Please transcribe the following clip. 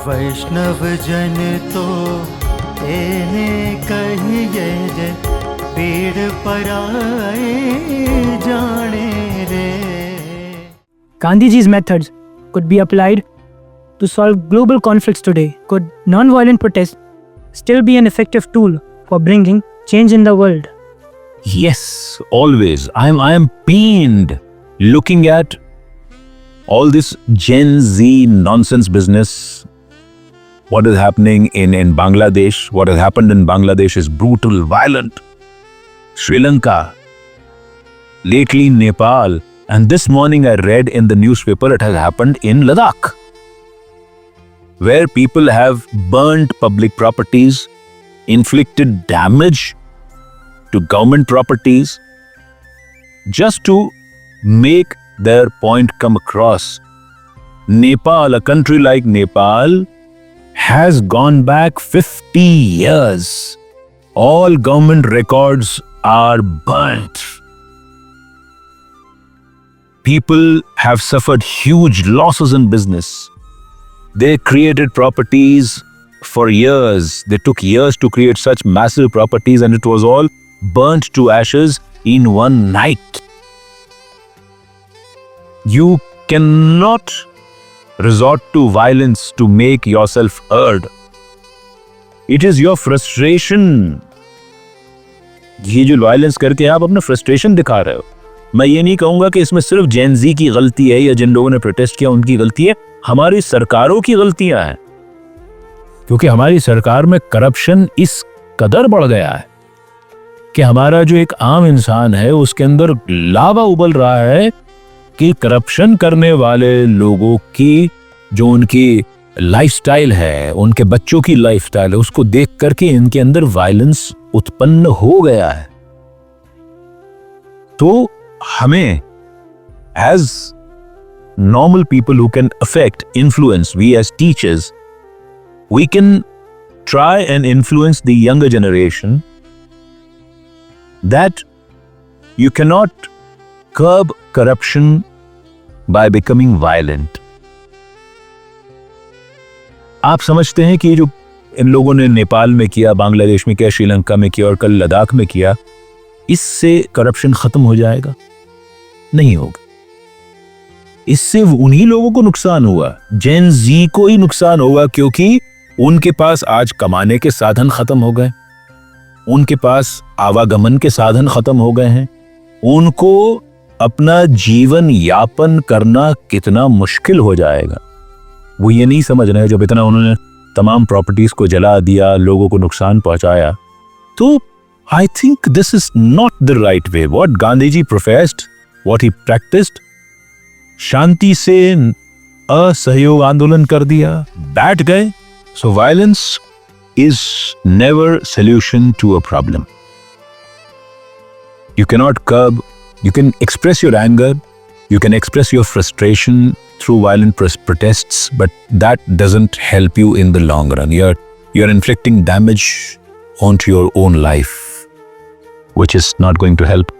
वैष्णव जन तो तेने कहिए जे पीड़ पराए जाने रे। Gandhiji's methods could be applied to solve global conflicts today. Could non-violent protest still be an effective tool for bringing change in the world? Yes, always. I am pained looking at all this Gen Z nonsense business. What is happening in Bangladesh? What has happened in Bangladesh is brutal, violent. Sri Lanka, lately Nepal, and this morning I read in the newspaper it has happened in Ladakh, where people have burnt public properties, inflicted damage to government properties, just to make their point come across. Nepal, a country like Nepal, has gone back 50 years. All government records are burnt. People have suffered huge losses in business. They created properties for years. They took years to create such massive properties, and it was all burnt to ashes in one night. You cannot resort to violence to make yourself heard. It is your frustration. ये जो violence करके आप अपना frustration दिखा रहे हो, मैं ये नहीं कहूंगा कि इसमें सिर्फ जेन जी की गलती है या जिन लोगों ने प्रोटेस्ट किया उनकी गलती है, हमारी सरकारों की गलतियां हैं, क्योंकि हमारी सरकार में करप्शन इस कदर बढ़ गया है कि हमारा जो एक आम इंसान है उसके अंदर लावा उबल रहा है कि करप्शन करने वाले लोगों की जो उनकी लाइफस्टाइल है, उनके बच्चों की लाइफस्टाइल है, उसको देख करके इनके अंदर वायलेंस उत्पन्न हो गया है। तो हमें as normal people who can affect, influence, we as teachers, we can try and influence the younger generation that you cannot curb corruption by becoming violent. आप समझते हैं कि जो इन लोगों ने नेपाल में किया, बांग्लादेश में किया, श्रीलंका में किया और कल लद्दाख में किया, इससे करप्शन खत्म हो जाएगा? नहीं होगा। इससे उन्हीं लोगों को नुकसान हुआ, जेन जी को ही नुकसान होगा, क्योंकि उनके पास आज कमाने के साधन खत्म हो गए, उनके पास आवागमन के साधन खत्म हो गए हैं, उनको अपना जीवन यापन करना कितना मुश्किल हो जाएगा वो ये नहीं समझ रहे। जब इतना उन्होंने तमाम प्रॉपर्टीज को जला दिया, लोगों को नुकसान पहुंचाया, तो I think this is not the right way. What Gandhi ji professed, what he practised, शांति से असहयोग आंदोलन कर दिया, बैठ गए। So violence is never solution to a problem. You cannot curb, you can express your anger, you can express your frustration through violent protests, but that doesn't help you in the long run. You're inflicting damage onto your own life, which is not going to help.